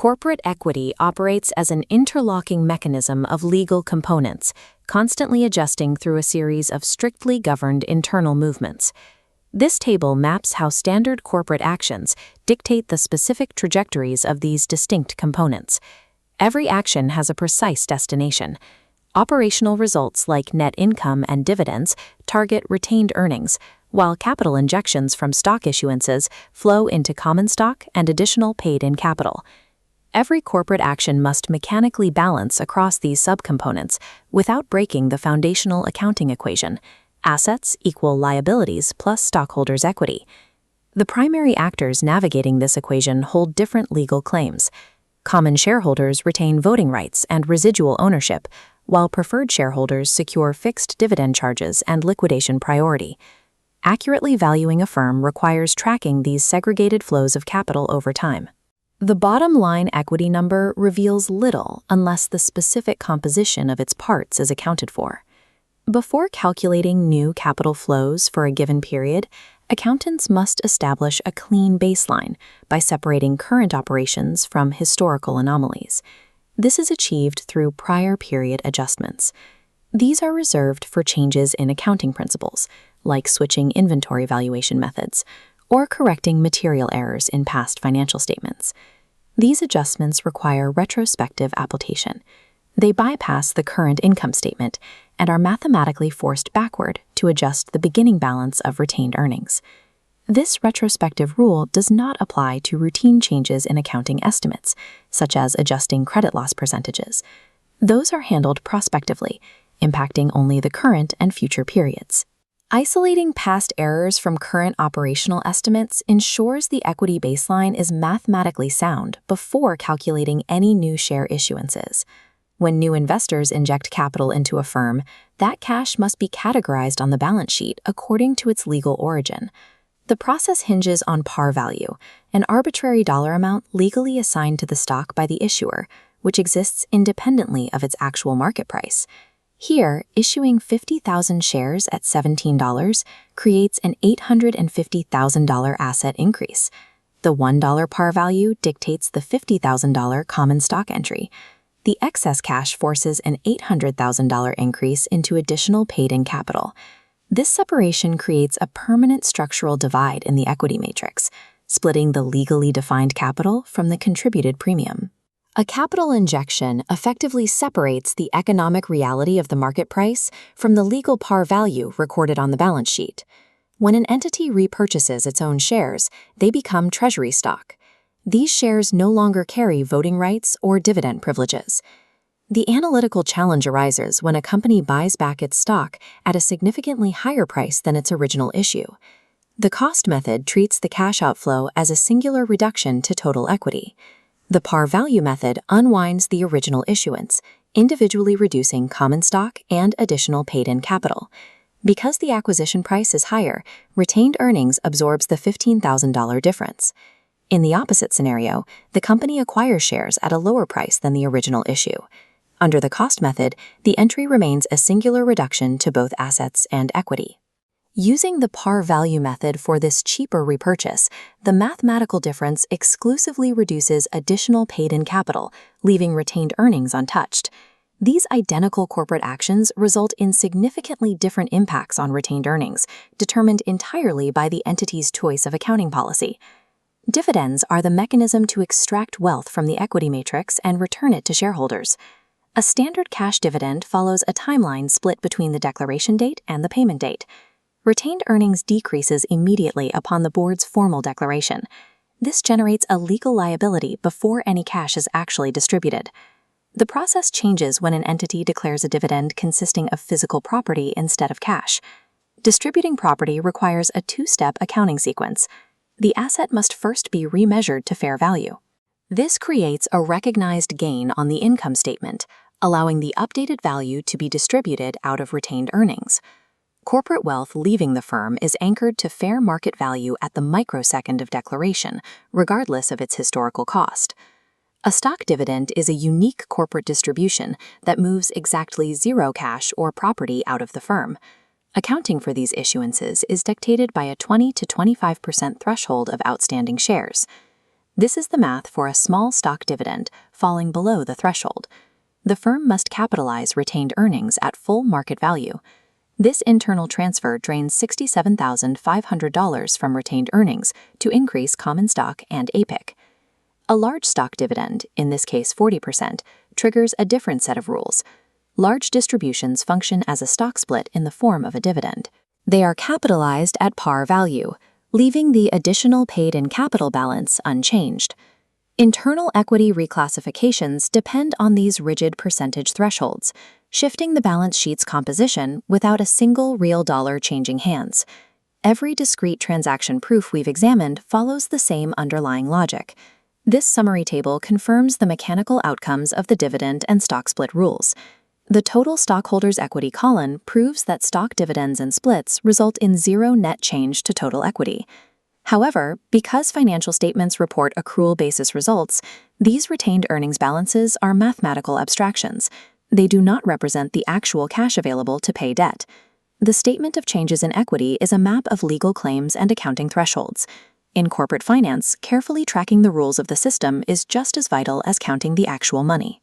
Corporate equity operates as an interlocking mechanism of legal components, constantly adjusting through a series of strictly governed internal movements. This table maps how standard corporate actions dictate the specific trajectories of these distinct components. Every action has a precise destination. Operational results like net income and dividends target retained earnings, while capital injections from stock issuances flow into common stock and additional paid-in capital. Every corporate action must mechanically balance across these subcomponents without breaking the foundational accounting equation: assets equal liabilities plus stockholders' equity. The primary actors navigating this equation hold different legal claims. Common shareholders retain voting rights and residual ownership, while preferred shareholders secure fixed dividend charges and liquidation priority. Accurately valuing a firm requires tracking these segregated flows of capital over time. The bottom line equity number reveals little unless the specific composition of its parts is accounted for. Before calculating new capital flows for a given period, accountants must establish a clean baseline by separating current operations from historical anomalies. This is achieved through prior period adjustments. These are reserved for changes in accounting principles, like switching inventory valuation methods, or correcting material errors in past financial statements. These adjustments require retrospective application. They bypass the current income statement and are mathematically forced backward to adjust the beginning balance of retained earnings. This retrospective rule does not apply to routine changes in accounting estimates, such as adjusting credit loss percentages. Those are handled prospectively, impacting only the current and future periods. Isolating past errors from current operational estimates ensures the equity baseline is mathematically sound before calculating any new share issuances. When new investors inject capital into a firm, that cash must be categorized on the balance sheet according to its legal origin. The process hinges on par value, an arbitrary dollar amount legally assigned to the stock by the issuer, which exists independently of its actual market price. Here, issuing 50,000 shares at $17 creates an $850,000 asset increase. The $1 par value dictates the $50,000 common stock entry. The excess cash forces an $800,000 increase into additional paid-in capital. This separation creates a permanent structural divide in the equity matrix, splitting the legally defined capital from the contributed premium. A capital injection effectively separates the economic reality of the market price from the legal par value recorded on the balance sheet. When an entity repurchases its own shares, they become treasury stock. These shares no longer carry voting rights or dividend privileges. The analytical challenge arises when a company buys back its stock at a significantly higher price than its original issue. The cost method treats the cash outflow as a singular reduction to total equity. The par value method unwinds the original issuance, individually reducing common stock and additional paid-in capital. Because the acquisition price is higher, retained earnings absorbs the $15,000 difference. In the opposite scenario, the company acquires shares at a lower price than the original issue. Under the cost method, the entry remains a singular reduction to both assets and equity. Using the par value method for this cheaper repurchase, the mathematical difference exclusively reduces additional paid-in capital, leaving retained earnings untouched. These identical corporate actions result in significantly different impacts on retained earnings, determined entirely by the entity's choice of accounting policy. Dividends are the mechanism to extract wealth from the equity matrix and return it to shareholders. A standard cash dividend follows a timeline split between the declaration date and the payment date. Retained earnings decreases immediately upon the board's formal declaration. This generates a legal liability before any cash is actually distributed. The process changes when an entity declares a dividend consisting of physical property instead of cash. Distributing property requires a two-step accounting sequence. The asset must first be remeasured to fair value. This creates a recognized gain on the income statement, allowing the updated value to be distributed out of retained earnings. Corporate wealth leaving the firm is anchored to fair market value at the microsecond of declaration, regardless of its historical cost. A stock dividend is a unique corporate distribution that moves exactly zero cash or property out of the firm. Accounting for these issuances is dictated by a 20 to 25% threshold of outstanding shares. This is the math for a small stock dividend falling below the threshold. The firm must capitalize retained earnings at full market value. This internal transfer drains $67,500 from retained earnings to increase common stock and APIC. A large stock dividend, in this case 40%, triggers a different set of rules. Large distributions function as a stock split in the form of a dividend. They are capitalized at par value, leaving the additional paid-in capital balance unchanged. Internal equity reclassifications depend on these rigid percentage thresholds, shifting the balance sheet's composition without a single real dollar changing hands. Every discrete transaction proof we've examined follows the same underlying logic. This summary table confirms the mechanical outcomes of the dividend and stock split rules. The total stockholders' equity column proves that stock dividends and splits result in zero net change to total equity. However, because financial statements report accrual basis results, these retained earnings balances are mathematical abstractions. They do not represent the actual cash available to pay debt. The statement of changes in equity is a map of legal claims and accounting thresholds. In corporate finance, carefully tracking the rules of the system is just as vital as counting the actual money.